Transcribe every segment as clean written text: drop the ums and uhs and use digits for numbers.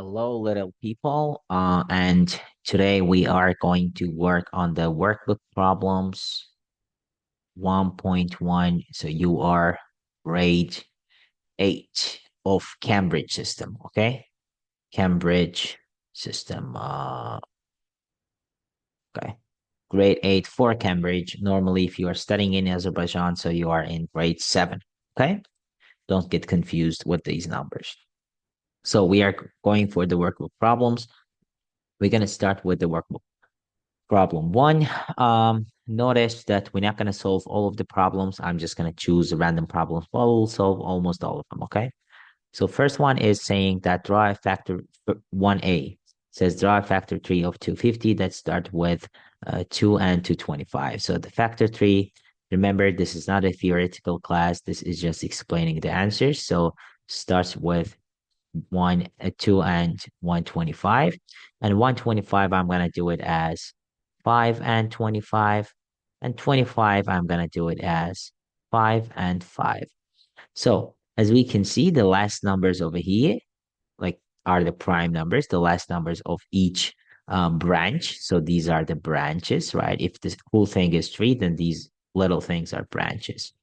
Hello, little people. And today we are going to work on the workbook problems 1.1. So you are grade 8 of Cambridge system, okay? Cambridge system. Okay. Grade 8 for Cambridge. Normally, if you are studying in Azerbaijan, so you are in grade 7, okay? Don't get confused with these numbers. So we are going for the workbook problems. We're going to start with the workbook. Problem one, notice that we're not going to solve all of the problems. I'm just going to choose random problems. We'll solve almost all of them, okay? So first one is saying that draw a factor 1a. Says draw a factor 3 of 250 that start with 2 and 225. So the factor 3, remember, this is not a theoretical class. This is just explaining the answers. So starts with 2 and 125. And 125, I'm going to do it as 5 and 25. And 25, I'm going to do it as 5 and 5. So as we can see, the last numbers over here, like are the prime numbers, the last numbers of each branch. So these are the branches, right? If this whole thing is tree, then these little things are branches.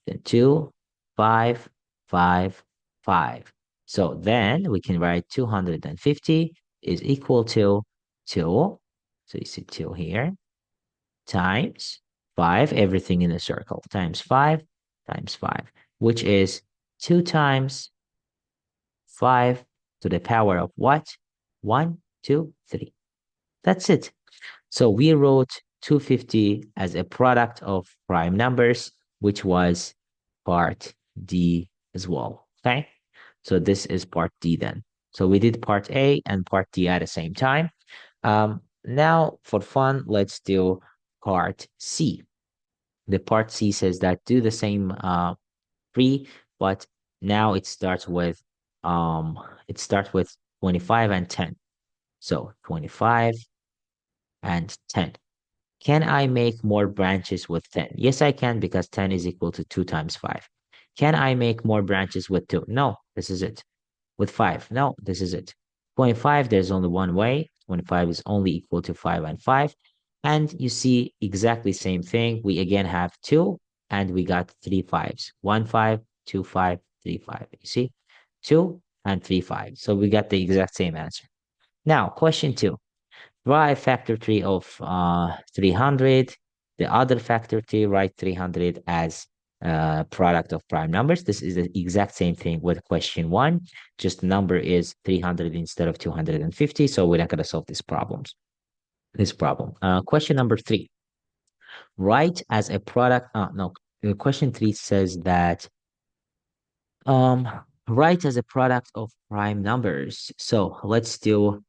Then 2, 5, 5, 5. So then we can write 250 is equal to 2. So you see 2 here times 5, everything in a circle, times 5 times 5, which is 2 times 5 to the power of what? 1, 2, 3. That's it. So we wrote 250 as a product of prime numbers, which was part D as well. Okay. So this is part D then. So we did part A and part D at the same time. Now for fun, let's do part C. The part C says that do the same three, but now it starts with 25 and 10. So 25 and 10. Can I make more branches with 10? Yes, I can because 10 is equal to 2 times 5. Can I make more branches with 2? No, this is it. With 5? No, this is it. 25, there's only one way. 25 is only equal to 5 and 5. And you see exactly same thing. We again have 2 and we got 3 fives. 1 5, 2 5, 3 5. You see? 2 and 3 5. So we got the exact same answer. Now, question 2. Draw a factor tree of 300. The other factor tree, write 300 as product of prime numbers. This is the exact same thing with question 1. Just the number is 300 instead of 250. So we're not going to solve this problem. Question number 3. Write as a product. No. Question 3 says that um, write as a product of prime numbers. So let's do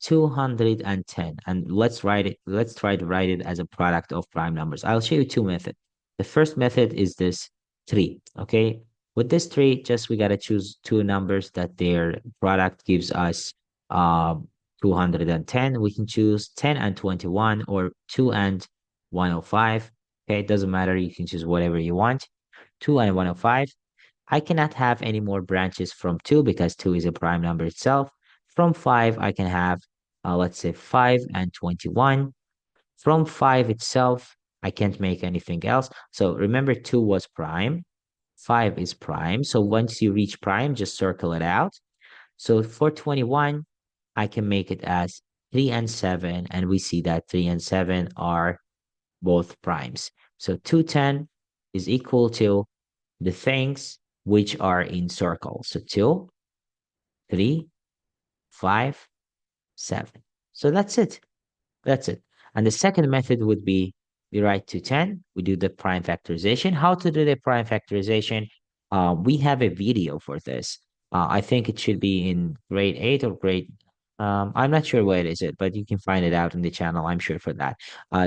210 and let's try to write it as a product of prime numbers. I'll show you two methods. The first method is this 3, okay? With this 3, just we got to choose two numbers that their product gives us 210. We can choose 10 and 21 or 2 and 105. Okay, it doesn't matter. You can choose whatever you want. 2 and 105. I cannot have any more branches from 2 because 2 is a prime number itself. From 5, I can have, let's say, 5 and 21. From 5 itself, I can't make anything else. So remember, 2 was prime. 5 is prime. So once you reach prime, just circle it out. So for 21, I can make it as 3 and 7. And we see that 3 and 7 are both primes. So 210 is equal to the things which are in circles. So 2, 3, 5, 7. So that's it. That's it. And the second method would be we write to 10. We do the prime factorization. How to do the prime factorization? We have a video for this. I think it should be in grade 8 or grade I'm not sure where it is it, but you can find it out in the channel. I'm sure for that.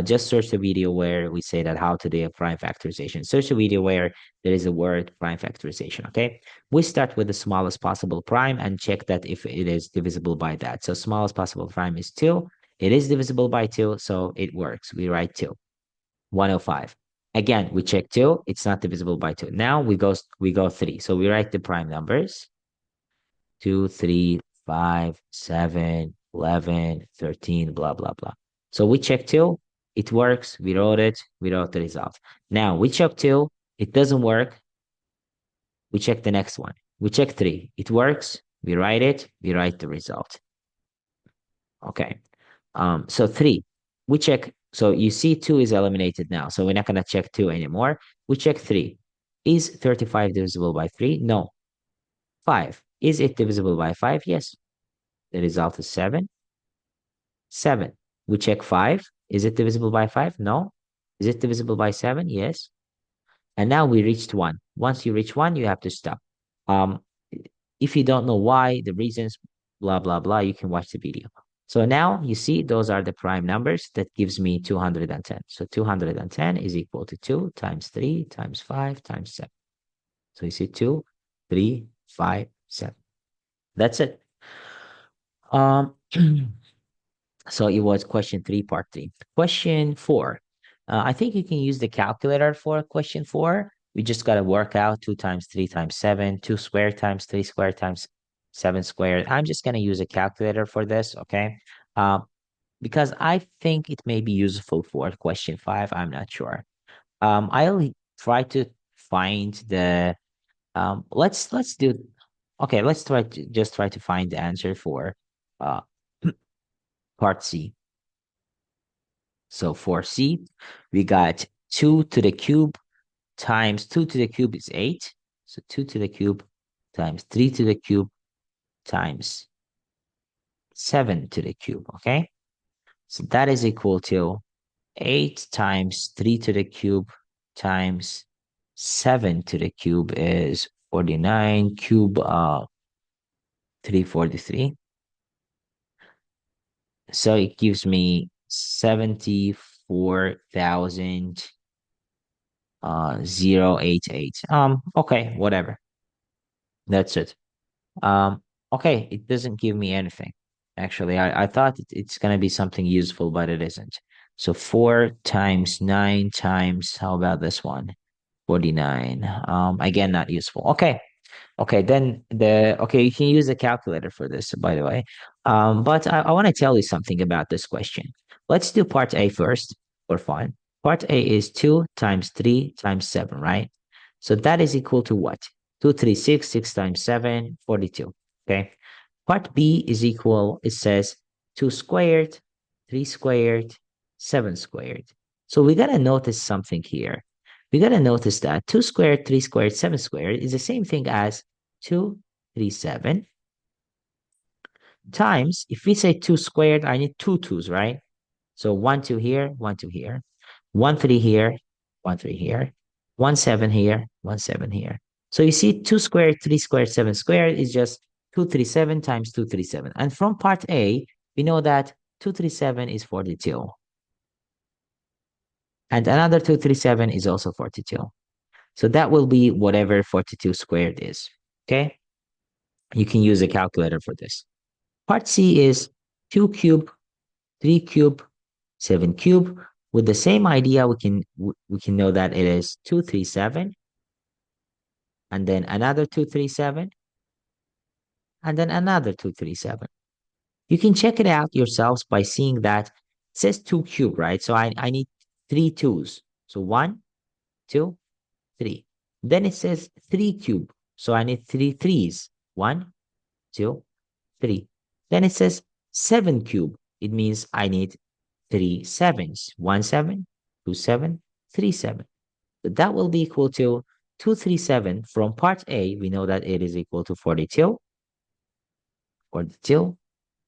Just search the video where we say that how to do a prime factorization. Search the video where there is a word prime factorization. Okay. We start with the smallest possible prime and check that if it is divisible by that. So smallest possible prime is 2. It is divisible by 2, so it works. We write 2. 105. Again, we check 2. It's not divisible by 2. Now we go 3. So we write the prime numbers. 2, 3, 5, 7, 11, 13, blah, blah, blah. So we check 2, it works, we wrote it, we wrote the result. Now we check 2, it doesn't work, we check the next one. We check 3, it works, we write it, we write the result. Okay. So 3, we check, so you see 2 is eliminated now, so we're not gonna check 2 anymore. We check 3. Is 35 divisible by 3? No. 5. Is it divisible by 5? Yes. The result is 7. 7. We check 5. Is it divisible by 5? No. Is it divisible by 7? Yes. And now we reached 1. Once you reach 1, you have to stop. Um, if you don't know why, the reasons, blah, blah, blah, you can watch the video. So now you see those are the prime numbers that gives me 210. So 210 is equal to 2 times 3 times 5 times 7. So you see 2, 3, 5, 7. That's it. Um, So it was question 3, part 3. Question 4. I think you can use the calculator for question 4. We just got to work out 2 times 3 times 7, 2 squared times 3 squared times 7 squared. I'm just going to use a calculator for this, okay? Because I think it may be useful for question 5. I'm not sure. I'll try to find the let's do okay, let's try to find the answer for uh part C. So for C, we got 2 to the cube times 2 to the cube is 8. So 2 to the cube times 3 to the cube times 7 to the cube, okay? So that is equal to 8 times 3 to the cube times 7 to the cube is 49, cube 343. So it gives me 74,000 088. Okay, whatever. That's it. Okay, it doesn't give me anything. Actually, I thought it's gonna be something useful, but it isn't. So 4 times 9 times, how about this one? 49. Again, not useful. Okay. Okay, then okay, you can use the calculator for this, by the way. But I want to tell you something about this question. Let's do part A first for fun. Part A is 2 times 3 times 7, right? So that is equal to what? 2, 3, 6, 6 times 7, 42. Okay. Part B is equal, it says 2 squared, 3 squared, 7 squared. So we got to notice something here. We got to notice that 2 squared, 3 squared, 7 squared is the same thing as 237 times, if we say 2 squared, I need two twos, right? So 1, 2 here, 1, 2 here, 1, 3 here, 1, 3 here, 1, 7 here, 1, 7 here. So you see 2 squared, 3 squared, 7 squared is just 237 times 237. And from part A, we know that 237 is 42. And another 237 is also 42. So that will be whatever 42 squared is. Okay? You can use a calculator for this. Part C is 2 cube, 3 cube, 7 cube. With the same idea, we can know that it is 237, and then another 237, and then another 237. You can check it out yourselves by seeing that it says 2 cube, right? So I need 3 twos. So 1, 2, 3. Then it says 3 cube. So I need 3 threes. 1, 2, 3. Then it says 7 cube. It means I need 3 sevens. 1 7, 2 7, 3 7. So that will be equal to 237. From part A, we know that it is equal to 42. 42.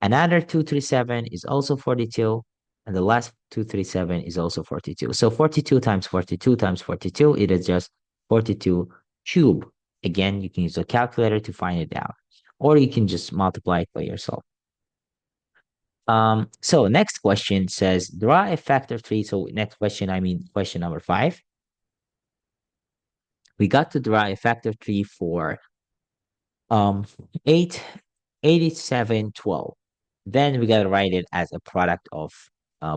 Another 237 is also 42. And the last 237 is also 42. So 42 times 42 times 42, it is just 42 cube. Again, you can use a calculator to find it out, or you can just multiply it by yourself. So next question says draw a factor tree. So next question, I mean question number 5. We got to draw a factor tree for 8, 87, 12. Then we got to write it as a product of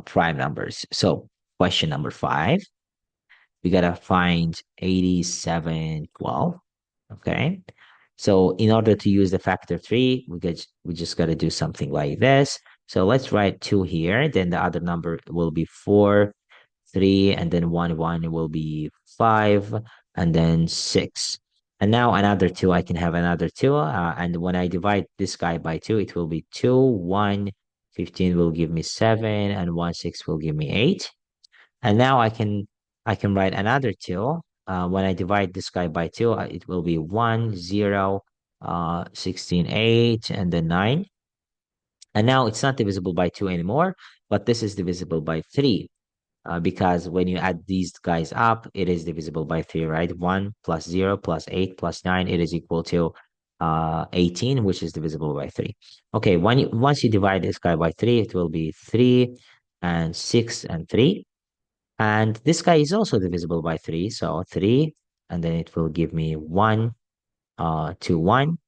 prime numbers. So question number 5, we got to find 87, 12. Okay. So in order to use the factor 3, we just got to do something like this. So let's write 2 here. Then the other number will be 4, 3, and then 1 will be 5, and then 6. And now another 2, I can have another 2. And when I divide this guy by 2, it will be 2, 1, 15 will give me 7, and 1, 6 will give me 8. And now I can write another 2. When I divide this guy by 2, it will be 1, 0, 16, 8, and then 9. And now it's not divisible by 2 anymore, but this is divisible by 3. Because when you add these guys up, it is divisible by 3, right? 1 plus 0 plus 8 plus 9, it is equal to 18, which is divisible by 3. Okay, once you divide this guy by 3, it will be 3 and 6 and 3. And this guy is also divisible by 3. So 3, and then it will give me 1, 2, 1.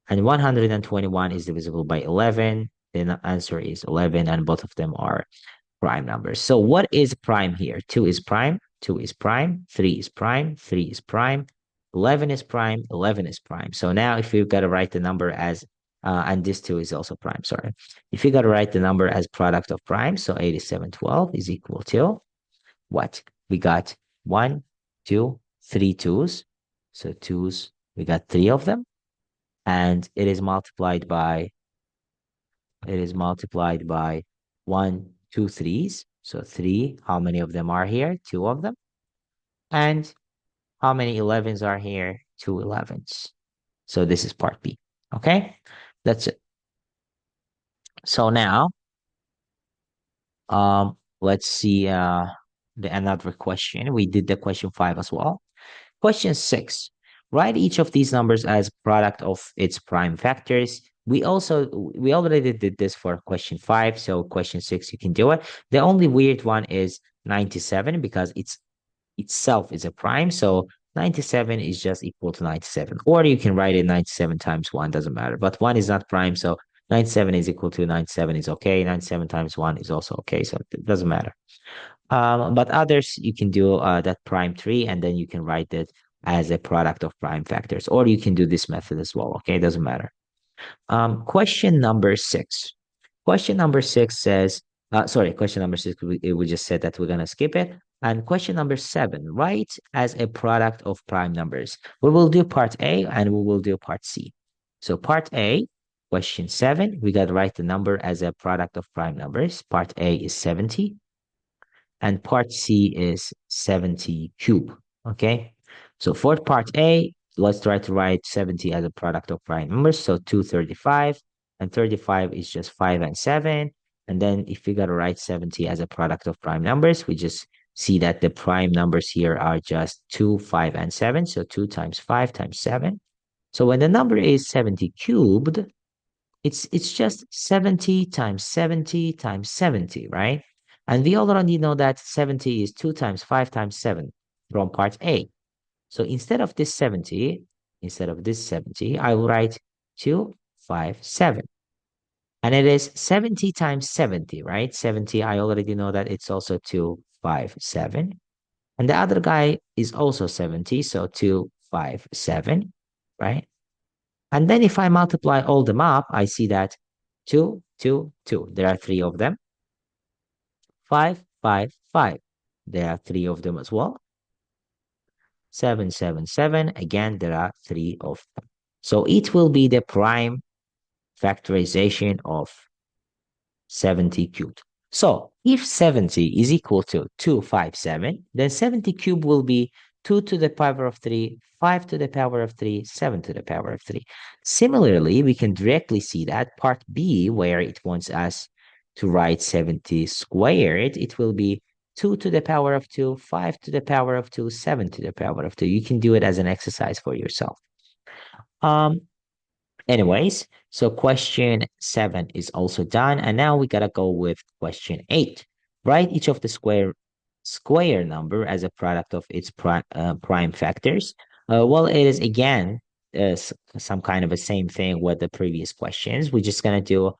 And 121 is divisible by 11. Then the answer is 11, and both of them are prime numbers. So what is prime here? 2 is prime, 2 is prime, 3 is prime, 3 is prime, 11 is prime, 11 is prime. So now if you've got to write the number as, and this 2 is also prime, sorry. If you got to write the number as product of prime, so 8712 is equal to what? We got 1, 2, 3 twos. So twos, we got 3 of them. And it is multiplied by 1, 2 threes. So 3, how many of them are here? 2 of them. And how many 11s are here? 2 11s. So this is part B. Okay, that's it. So now, let's see another question. We did the question 5 as well. Question 6. Write each of these numbers as product of its prime factors. We already did this for question 5, so question 6 you can do it. The only weird one is 97 because it's itself is a prime, so 97 is just equal to 97. Or you can write it 97 times 1, doesn't matter. But 1 is not prime, so 97 is equal to 97 is okay. 97 times 1 is also okay, so it doesn't matter. But others, you can do that prime 3, and then you can write it as a product of prime factors. Or you can do this method as well, okay? It doesn't matter. Question number 6. Question number 6 says, sorry, question number 6, we just said that we're going to skip it. And question number 7, write as a product of prime numbers. We will do part A and we will do part C. So part A, question 7, we got to write the number as a product of prime numbers. Part A is 70 and part C is 70 cube, okay? So for part A, let's try to write 70 as a product of prime numbers. So 235, and 35 is just 5 and 7. And then if we got to write 70 as a product of prime numbers, we just see that the prime numbers here are just 2, 5, and 7. So 2 times 5 times 7. So when the number is 70 cubed, it's just 70 times 70 times 70, right? And we already know that 70 is 2 times 5 times 7 from part A. So instead of this 70, I will write 257. And it is 70 times 70, right? 70, I already know that it's also 257. And the other guy is also 70, so 257, right? And then if I multiply all them up, I see that 2, 2, 2. There are 3 of them. 5, 5, 5. There are 3 of them as well. 7, 7, 7. Again, there are 3 of them. So it will be the prime factorization of 70 cubed. So if 70 is equal to 257, then 70 cubed will be 2 to the power of 3, 5 to the power of 3, 7 to the power of 3. Similarly, we can directly see that part B, where it wants us to write 70 squared, it will be 2 to the power of 2, 5 to the power of 2, 7 to the power of 2. You can do it as an exercise for yourself. Anyways, so question 7 is also done. And now we gotta go with question 8. Write each of the square number as a product of its prime factors. Well, it is again some kind of a same thing with the previous questions. We're just gonna do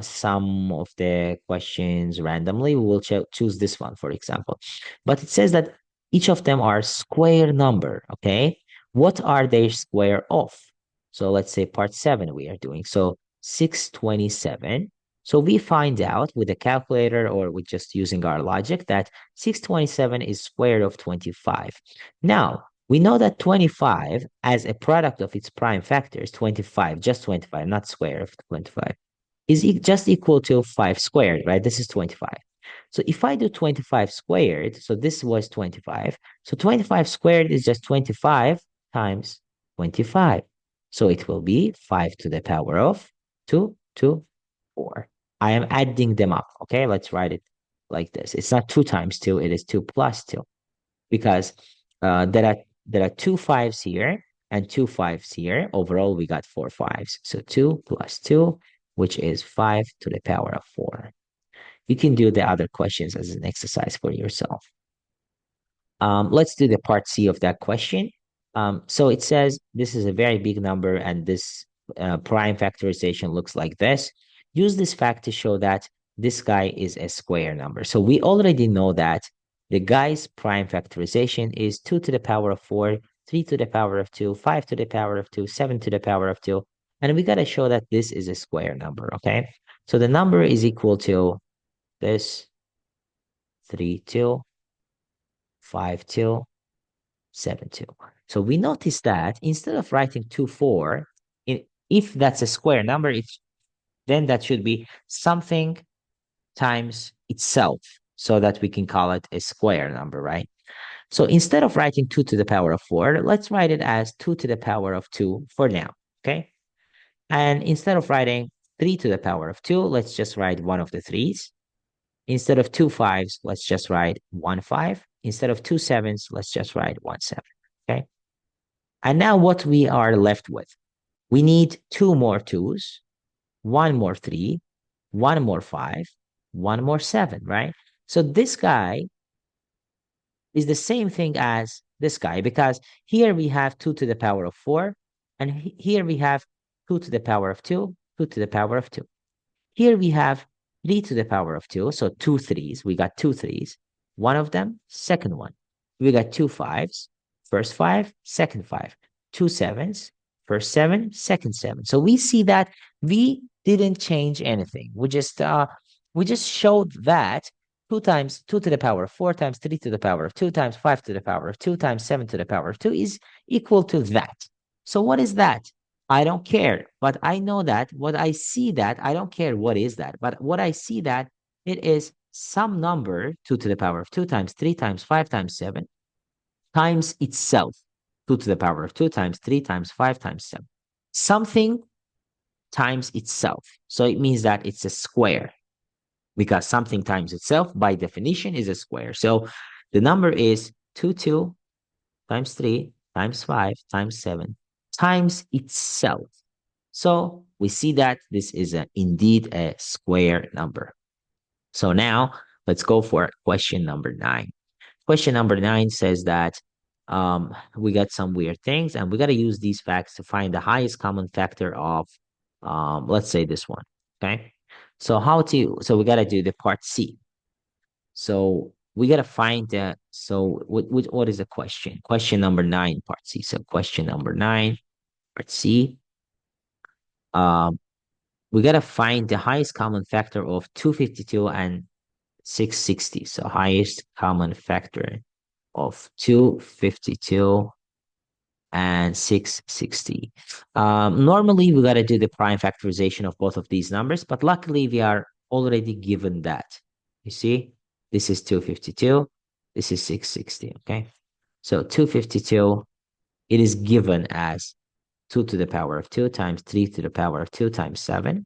some of the questions randomly. We will choose this one, for example. But it says that each of them are square number, okay? What are they square of? So let's say part 7 we are doing. So 627. So we find out with a calculator or with just using our logic that 627 is square root of 25. Now, we know that 25 as a product of its prime factors, 25, just 25, not square of 25, is just equal to 5 squared, right? This is 25. So if I do 25 squared, so this was 25. So 25 squared is just 25 times 25. So it will be 5 to the power of 2 to 4. I am adding them up, okay? Let's write it like this. It's not 2 times 2, it is 2 plus 2 because there are 2 fives here and 2 fives here. Overall, we got 4 fives. So 2 plus 2, which is 5 to the power of 4. You can do the other questions as an exercise for yourself. Let's do the part C of that question. So it says this is a very big number and this prime factorization looks like this. Use this fact to show that this guy is a square number. So we already know that the guy's prime factorization is 2 to the power of 4, 3 to the power of 2, 5 to the power of 2, 7 to the power of 2. And we got to show that this is a square number, okay? So the number is equal to this 3, 2, 5, 2, 7, 2. So we notice that instead of writing 2, 4, if that's a square number, then that should be something times itself so that we can call it a square number, right? So instead of writing 2 to the power of 4, let's write it as 2 to the power of 2 for now, okay? And instead of writing 3 to the power of 2, let's just write one of the threes. Instead of 2 fives, let's just write 1 5. Instead of 2 sevens, let's just write 1 7, okay? And now what we are left with, we need 2 more 2s, 1 more 3, 1 more 5, 1 more 7, right? So this guy is the same thing as this guy because here we have 2 to the power of 4, and here we have 2 to the power of 2, 2 to the power of 2. Here we have 3 to the power of 2, so 2 threes. We got 2 threes. One of them, second one. We got 2 fives, first 5, second 5. 2 sevens, first 7, second 7. So we see that we didn't change anything. We just showed that 2 times 2 to the power of 4 times 3 to the power of 2 times 5 to the power of 2 times 7 to the power of 2 is equal to that. So what is that? I don't care, but I know that what I see that I don't care what is that, but what I see that it is some number 2 to the power of 2 times 3 times 5 times 7 times itself. 2 to the power of 2 times 3 times 5 times 7. Something times itself. So it means that it's a square because something times itself by definition is a square. So the number is 2 times 3 times 5 times 7 times itself. So we see that this is indeed a square number. So now let's go for question number 9. Question number 9 says that we got some weird things and we got to use these facts to find the highest common factor of, let's say this one, okay? So we got to do the part C. So we got to find so what is the question? Question number 9, part C. So question number 9, part C. Um, we got to find the highest common factor of 252 and 660. So highest common factor of 252 and 660. Normally, we got to do the prime factorization of both of these numbers, but luckily we are already given that. You see, this is 252, this is 660, okay? So 252, it is given as 2 to the power of 2 times 3 to the power of 2 times 7.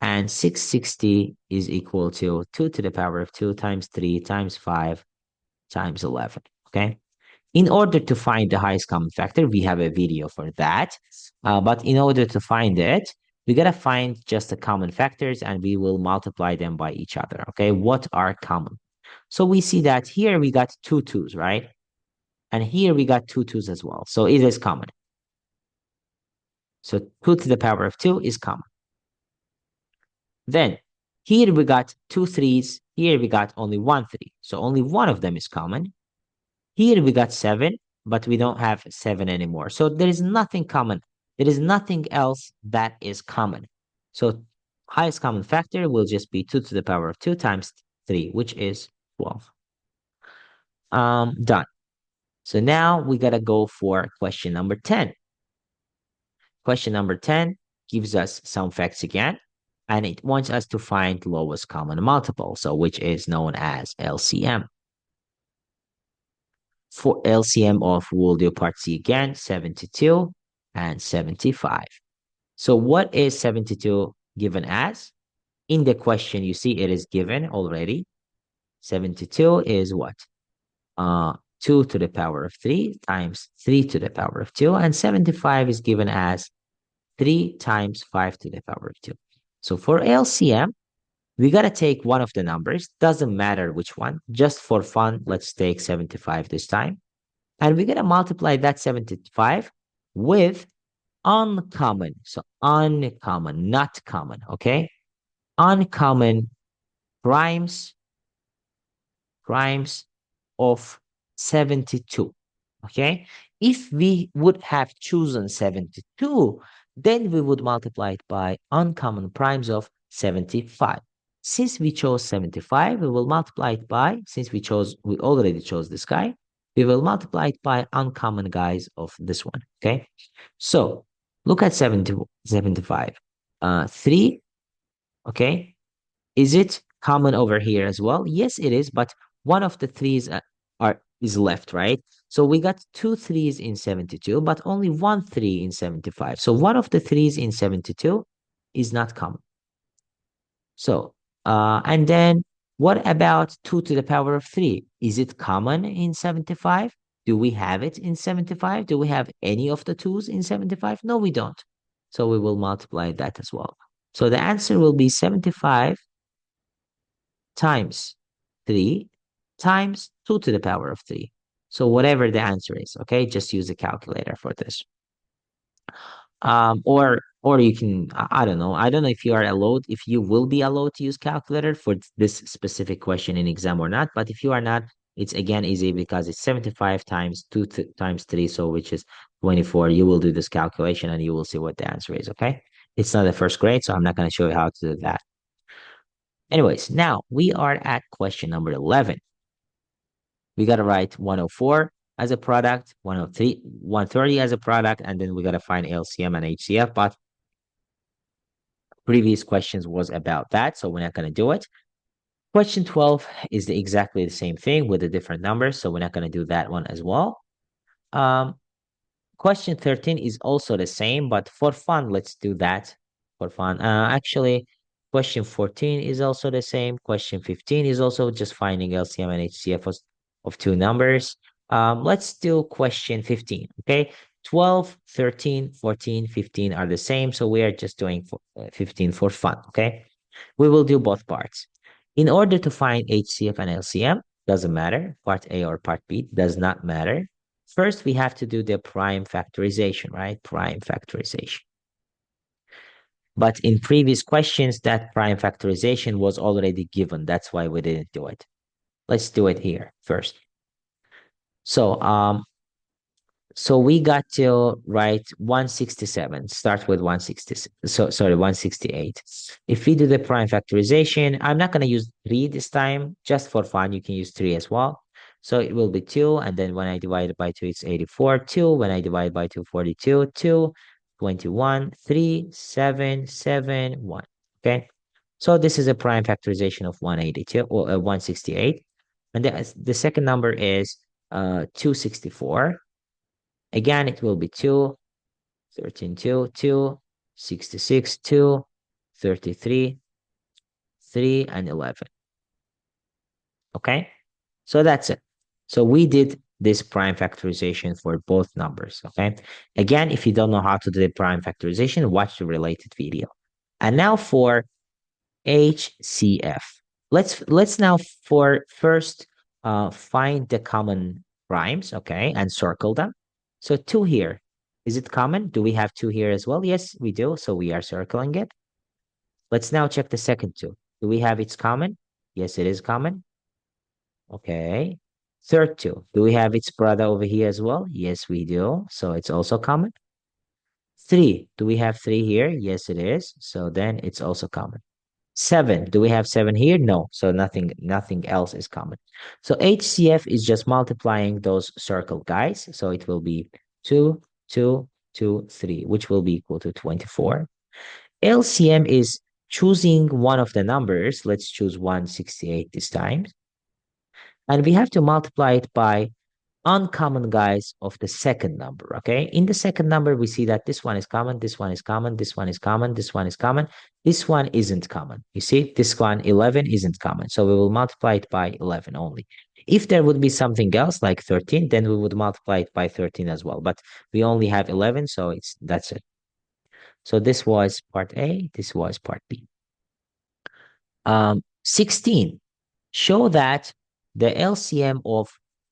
And 660 is equal to 2 to the power of 2 times 3 times 5 times 11, okay? In order to find the highest common factor, we have a video for that. But in order to find it, we got to find just the common factors and we will multiply them by each other, okay? What are common? So we see that here we got 2 2s, right? And here we got 2 2s as well. So it is common. So 2 to the power of 2 is common. Then here we got 2 3s. Here we got only 1 3. So only one of them is common. Here we got 7, but we don't have 7 anymore. So there is nothing common There is nothing else that is common. So highest common factor will just be 2 to the power of 2 times 3, which is 12. Done. So now we got to go for question number 10. Question number 10 gives us some facts again, and it wants us to find lowest common multiple, so which is known as LCM. For LCM of, we'll do part C again, 72 and 75. So what is 72 given as? In the question, you see it is given already. 72 is what? 2 to the power of 3 times 3 to the power of 2. And 75 is given as 3 times 5 to the power of 2. So for LCM, we got to take one of the numbers. Doesn't matter which one. Just for fun, let's take 75 this time. And we're going to multiply that 75 with uncommon. So uncommon, not common, okay? Uncommon primes of 72, okay? If we would have chosen 72, then we would multiply it by uncommon primes of 75. Since we chose 75, we will multiply it by, since we already chose this guy, we will multiply it by uncommon guys of this one, okay? So look at 75. 3, okay? Is it common over here as well? Yes, it is, but one of the threes is left, right? So we got 2 threes in 72, but only 1 3 in 75. So one of the threes in 72 is not common. So, and then what about 2 to the power of 3? Is it common in 75? Do we have it in 75? Do we have any of the 2's in 75? No, we don't. So we will multiply that as well. So the answer will be 75 times 3 times 2 to the power of 3. So whatever the answer is, okay, just use a calculator for this. Or you can, I don't know. I don't know if you are allowed, if you will be allowed to use calculator for this specific question in exam or not. But if you are not, it's again easy because it's 75 times 2 times 3, so which is 24. You will do this calculation and you will see what the answer is, okay? It's not the first grade, so I'm not going to show you how to do that. Anyways, now we are at question number 11. We got to write 104 as a product, 103, 130 as a product, and then we got to find LCM and HCF. But previous questions was about that, so we're not going to do it. Question 12 is exactly the same thing with a different number, so we're not going to do that one as well. Question 13 is also the same, but for fun, let's do that for fun. Actually, question 14 is also the same. Question 15 is also just finding LCM and HCF of two numbers. Let's do question 15, okay? 12, 13, 14, 15 are the same, so we are just doing 15 for fun, okay? We will do both parts. In order to find HCF and LCM, doesn't matter, part A or part B, does not matter. First, we have to do the prime factorization, right? Prime factorization. But in previous questions, that prime factorization was already given. That's why we didn't do it. Let's do it here first. So we got to write 167, start with 160, so sorry, 168. If we do the prime factorization, I'm not going to use 3 this time, just for fun, you can use 3 as well. So it will be 2, and then when I divide it by 2, it's 84, 2. When I divide by 2, 42, 2, 21, 3, 7, 7, 1. Okay, so this is a prime factorization of 182, or 168. And the second number is 264. Again, it will be 2, 13, 2, 2, 66, 2, 33, 3, and 11. Okay? So that's it. So we did this prime factorization for both numbers. Okay? Again, if you don't know how to do the prime factorization, watch the related video. And now for HCF. Let's now for first find the common primes, okay, and circle them. So 2 here. Is it common? Do we have 2 here as well? Yes, we do. So we are circling it. Let's now check the second 2. Do we have its common? Yes, it is common. Okay. Third 2. Do we have its brother over here as well? Yes, we do. So it's also common. 3, do we have 3 here? Yes, it is. So then it's also common. 7, do we have 7 here? No. So nothing else is common. So HCF is just multiplying those circle guys. So it will be 2, 2, 2, 3, which will be equal to 24. LCM is choosing one of the numbers. Let's choose 168 this time. And we have to multiply it by uncommon guys of the second number, okay? In the second number, we see that this one is common, this one is common, this one is common, this one is common, this one isn't common. You see, this one, 11, isn't common. So we will multiply it by 11 only. If there would be something else like 13, then we would multiply it by 13 as well. But we only have 11, so that's it. So this was part A, this was part B. 16, show that the LCM of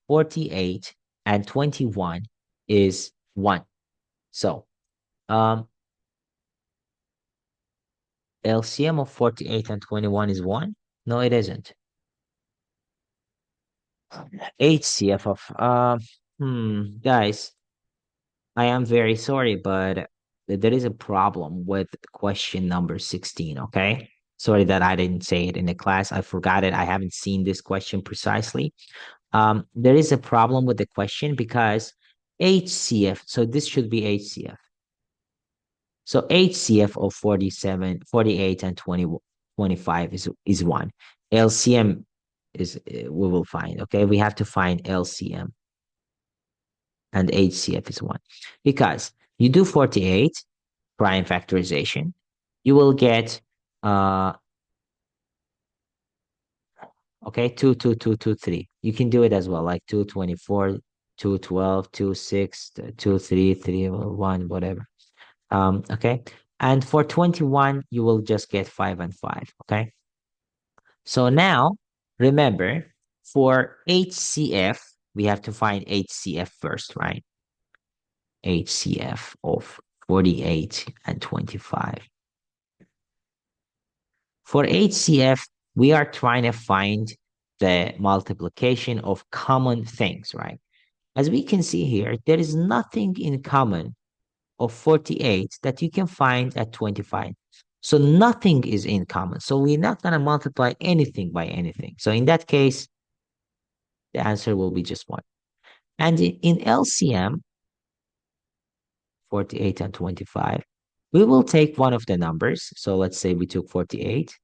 48 and 21 is 1. So, LCM of 48 and 21 is 1? No, it isn't. HCF of, guys, I am very sorry, but there is a problem with question number 16, okay? Sorry that I didn't say it in the class. I forgot it. I haven't seen this question precisely. There is a problem with the question because HCF, so this should be HCF. So HCF of 47, 48, and 20, 25 is 1. LCM is, we will find, okay? We have to find LCM and HCF is 1. Because you do 48, prime factorization, you will get, okay, 2, 2, 2, 2, 3. You can do it as well, like 224, 212, 26, 2, 3, 3, 1, whatever. Okay. And for 21, you will just get 5 and 5. Okay. So now, remember, for HCF, we have to find HCF first, right? HCF of 48 and 25. For HCF, we are trying to find the multiplication of common things, right? As we can see here, there is nothing in common of 48 that you can find at 25. So nothing is in common. So we're not going to multiply anything by anything. So in that case, the answer will be just 1. And in LCM, 48 and 25, we will take one of the numbers. So let's say we took 48.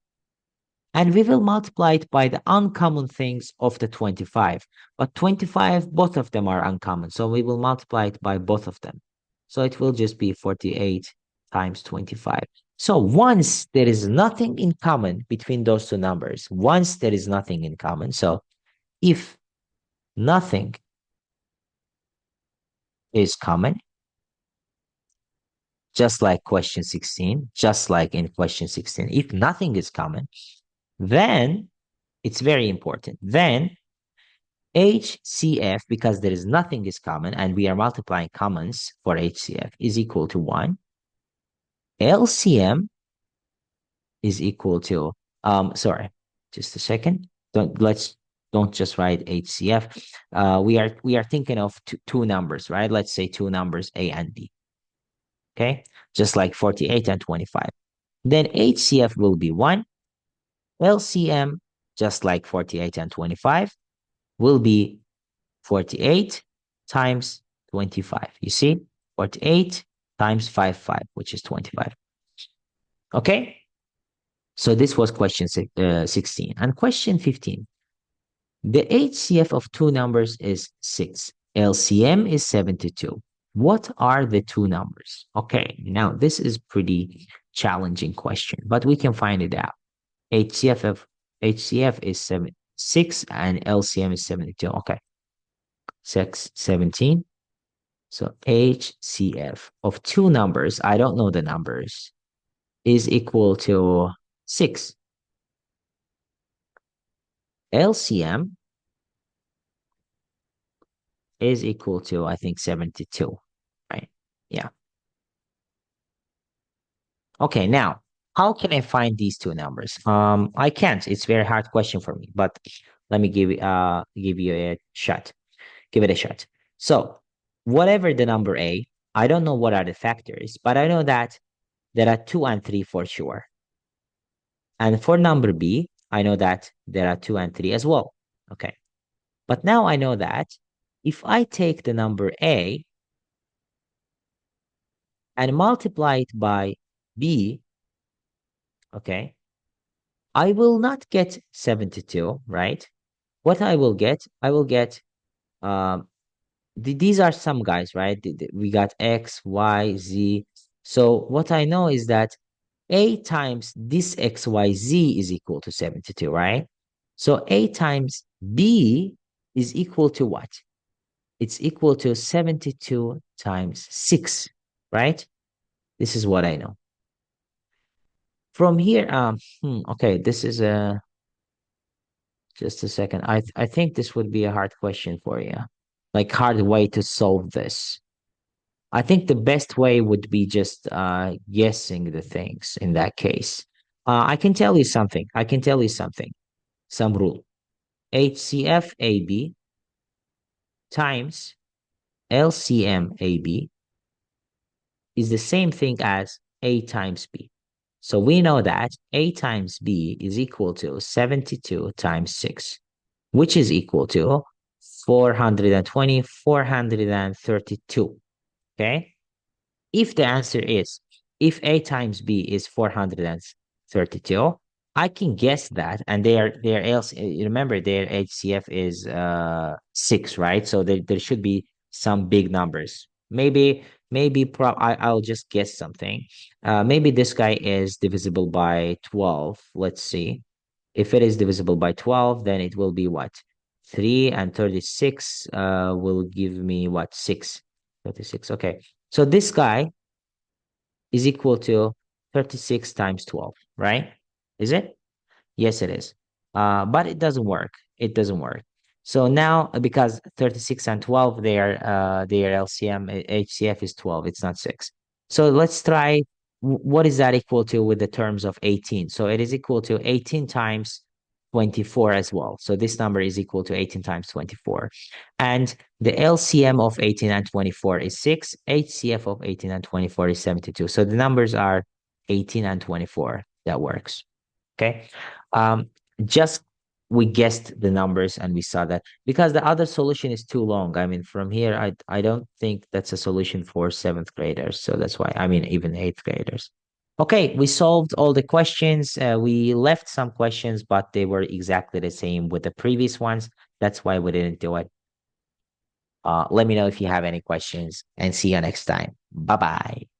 And we will multiply it by the uncommon things of the 25. But 25, both of them are uncommon. So we will multiply it by both of them. So it will just be 48 times 25. So once there is nothing in common between those two numbers, once there is nothing in common, so if nothing is common, just like question 16, just like in question 16, if nothing is common, then it's very important. Then HCF, because there is nothing is common and we are multiplying commons for HCF, is equal to 1. LCM is equal to, sorry, just a second. Don't just write HCF. We are thinking of two numbers, right? Let's say two numbers, A and B. Okay, just like 48 and 25. Then HCF will be 1. LCM, just like 48 and 25, will be 48 times 25. You see, 48 times 5, which is 25. Okay, so this was question 16. And question 15. The HCF of two numbers is 6. LCM is 72. What are the two numbers? Okay, now this is pretty challenging question, but we can find it out. HCF is 6 and LCM is 72. Okay. 6, 17. So HCF of two numbers, I don't know the numbers, is equal to 6. LCM is equal to, I think, 72, right? Yeah. Okay, now, how can I find these two numbers? I can't. It's a very hard question for me, but let me give you a shot. Give it a shot. So, whatever the number A, I don't know what are the factors, but I know that there are 2 and 3 for sure. And for number B, I know that there are 2 and 3 as well. Okay. But now I know that if I take the number A and multiply it by B, okay, I will not get 72, right? What I will get, um, these are some guys, right? We got X, Y, Z. So what I know is that A times this XYZ is equal to 72, right? So A times B is equal to what? It's equal to 72 times 6, right? This is what I know. From here, okay, this is a, just a second. I think this would be a hard question for you. Like hard way to solve this. I think the best way would be just guessing the things in that case. I can tell you something. I can tell you something. Some rule. HCF AB times LCM AB is the same thing as A times B. So we know that A times B is equal to 72 times 6, which is equal to 420, 432. Okay? If the answer is, if A times B is 432, I can guess that, and their else, remember their HCF is 6, right? So there should be some big numbers. I'll just guess something. Maybe this guy is divisible by 12. Let's see. If it is divisible by 12, then it will be what? 3 and 36 will give me what? 6. 36. Okay. So this guy is equal to 36 times 12, right? Is it? Yes, it is. But it doesn't work. It doesn't work. So now, because 36 and 12, their LCM, HCF is 12. It's not 6. So let's try, what is that equal to with the terms of 18? So it is equal to 18 times 24 as well. So this number is equal to 18 times 24. And the LCM of 18 and 24 is 6. HCF of 18 and 24 is 72. So the numbers are 18 and 24. That works. Okay. Um, just we guessed the numbers and we saw that because the other solution is too long. I mean, from here, I don't think that's a solution for seventh graders. So that's why, I mean, even eighth graders. Okay, we solved all the questions. We left some questions, but they were exactly the same with the previous ones. That's why we didn't do it. Let me know if you have any questions and see you next time. Bye bye.